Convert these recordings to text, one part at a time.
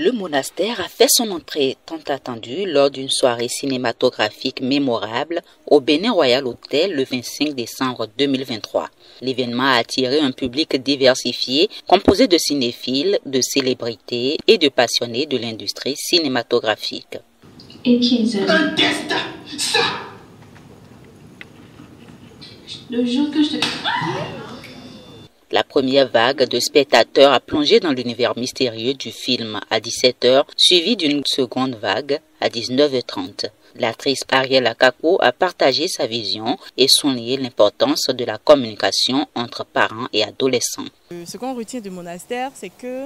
Le monastère a fait son entrée tant attendue lors d'une soirée cinématographique mémorable au Bénin Royal Hotel le 25 décembre 2023. L'événement a attiré un public diversifié composé de cinéphiles, de célébrités et de passionnés de l'industrie cinématographique. Et qu'ils aiment. Ça. Le jour que je te... La première vague de spectateurs a plongé dans l'univers mystérieux du film à 17h, suivi d'une seconde vague à 19h30. L'actrice Ariel Akako a partagé sa vision et souligné l'importance de la communication entre parents et adolescents. Ce qu'on retient du monastère, c'est que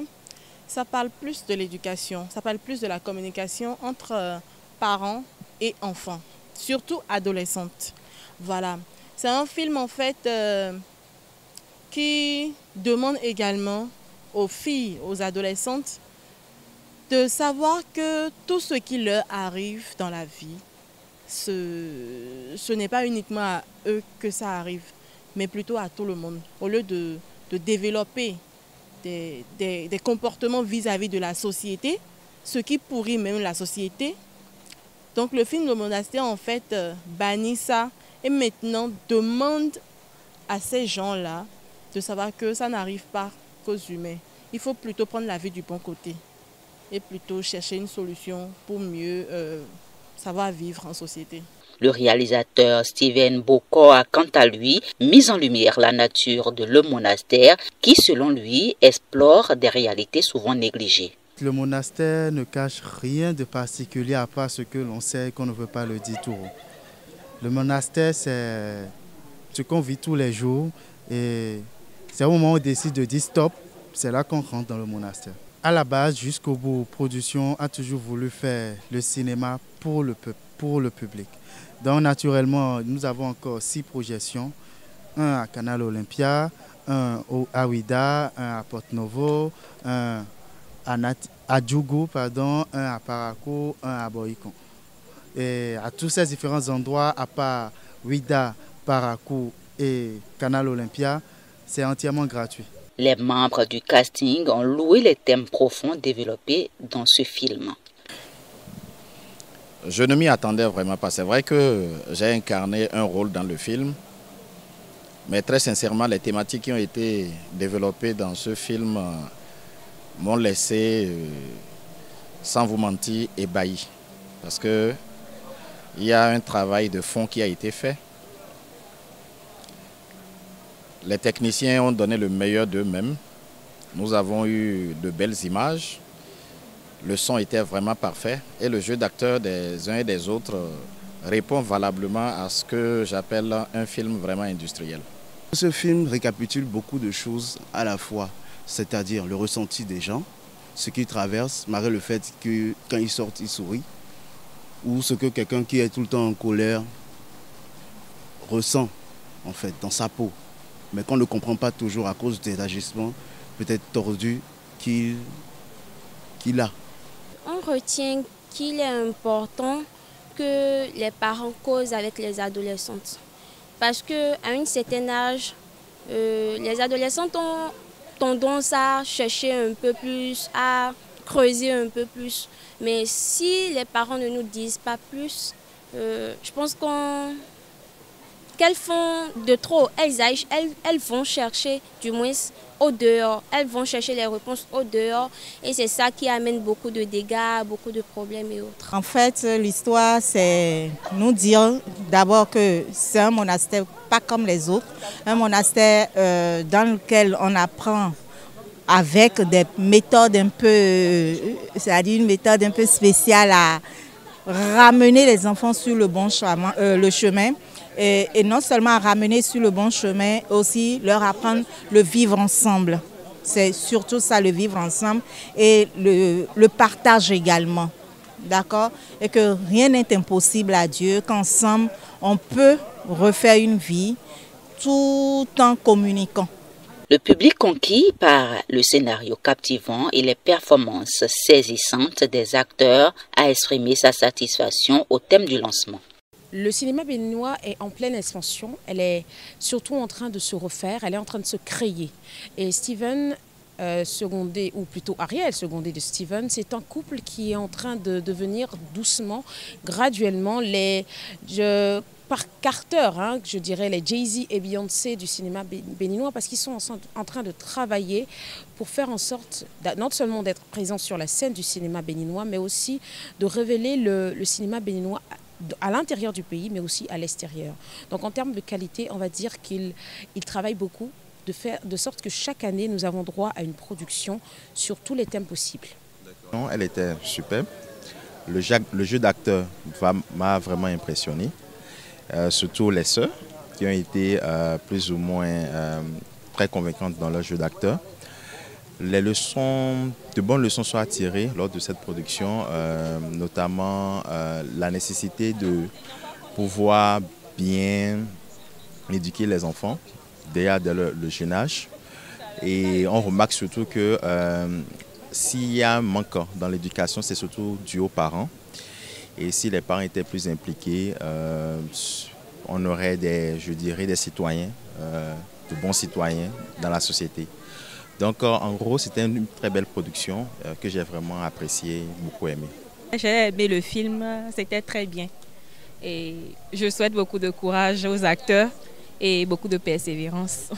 ça parle plus de l'éducation, ça parle plus de la communication entre parents et enfants, surtout adolescentes. Voilà, c'est un film en fait qui demande également aux filles, aux adolescentes, de savoir que tout ce qui leur arrive dans la vie, ce n'est pas uniquement à eux que ça arrive, mais plutôt à tout le monde. Au lieu de développer des comportements vis-à-vis de la société, ce qui pourrit même la société. Donc le film Le Monastère en fait bannit ça et maintenant demande à ces gens-là de savoir que ça n'arrive pas qu'aux humains. Il faut plutôt prendre la vie du bon côté et plutôt chercher une solution pour mieux savoir vivre en société. Le réalisateur Steven Boko a quant à lui mis en lumière la nature de Le Monastère qui, selon lui, explore des réalités souvent négligées. Le monastère ne cache rien de particulier à part ce que l'on sait et qu'on ne veut pas le dire tout haut. Le monastère, c'est ce qu'on vit tous les jours et c'est au moment où on décide de dire stop, c'est là qu'on rentre dans le monastère. À la base, jusqu'au bout, Production a toujours voulu faire le cinéma pour le public. Donc naturellement, nous avons encore 6 projections, un à Canal Olympia, un à Ouida, un à Porto-Novo, un à Djougou, un à Parakou, un à Boïkon. Et à tous ces différents endroits, à part Ouida, Parakou et Canal Olympia, c'est entièrement gratuit. Les membres du casting ont loué les thèmes profonds développés dans ce film. Je ne m'y attendais vraiment pas. C'est vrai que j'ai incarné un rôle dans le film, mais très sincèrement, les thématiques qui ont été développées dans ce film m'ont laissé, sans vous mentir, ébahi. Parce qu'il y a un travail de fond qui a été fait. Les techniciens ont donné le meilleur d'eux-mêmes. Nous avons eu de belles images. Le son était vraiment parfait et le jeu d'acteurs des uns et des autres répond valablement à ce que j'appelle un film vraiment industriel. Ce film récapitule beaucoup de choses à la fois, c'est-à-dire le ressenti des gens, ce qu'ils traversent, malgré le fait que quand ils sortent, ils sourient, ou ce que quelqu'un qui est tout le temps en colère ressent en fait dans sa peau, mais qu'on ne comprend pas toujours à cause des agissements peut-être tordus qu'il a. On retient qu'il est important que les parents causent avec les adolescentes. Parce qu'à un certain âge, les adolescentes ont tendance à chercher un peu plus, à creuser un peu plus. Mais si les parents ne nous disent pas plus, je pense qu'elles font de trop. Elles vont chercher du moins au dehors. Elles vont chercher les réponses au dehors. Et c'est ça qui amène beaucoup de dégâts, beaucoup de problèmes et autres. En fait, l'histoire, c'est nous dire d'abord que c'est un monastère pas comme les autres. Un monastère dans lequel on apprend avec des méthodes un peu, c'est-à-dire une méthode un peu spéciale à ramener les enfants sur le bon chemin, et non seulement à ramener sur le bon chemin, aussi leur apprendre le vivre ensemble. C'est surtout ça, le vivre ensemble et le partage également. D'accord? Et que rien n'est impossible à Dieu, qu'ensemble on peut refaire une vie tout en communiquant. Le public conquis par le scénario captivant et les performances saisissantes des acteurs a exprimé sa satisfaction au thème du lancement. Le cinéma béninois est en pleine expansion, elle est surtout en train de se refaire, elle est en train de se créer. Et Steven secondé, ou plutôt Ariel, secondé de Steven, c'est un couple qui est en train de devenir doucement, graduellement, par Carter, hein, je dirais les Jay-Z et Beyoncé du cinéma béninois, parce qu'ils sont en train de travailler pour faire en sorte non seulement d'être présents sur la scène du cinéma béninois, mais aussi de révéler le cinéma béninois à l'intérieur du pays, mais aussi à l'extérieur. Donc en termes de qualité, on va dire qu'ils travaillent beaucoup, de sorte que chaque année, nous avons droit à une production sur tous les thèmes possibles. Elle était superbe. Le jeu d'acteur m'a vraiment impressionné. Surtout les sœurs, qui ont été plus ou moins très convaincantes dans leur jeu d'acteur. De bonnes leçons sont à tirer lors de cette production, notamment la nécessité de pouvoir bien éduquer les enfants dès le jeune âge. Et on remarque surtout que s'il y a un manque dans l'éducation, c'est surtout dû aux parents. Et si les parents étaient plus impliqués, on aurait des citoyens, de bons citoyens dans la société. Donc en gros, c'était une très belle production que j'ai vraiment appréciée, beaucoup aimée. J'ai aimé le film, c'était très bien. Et je souhaite beaucoup de courage aux acteurs et beaucoup de persévérance.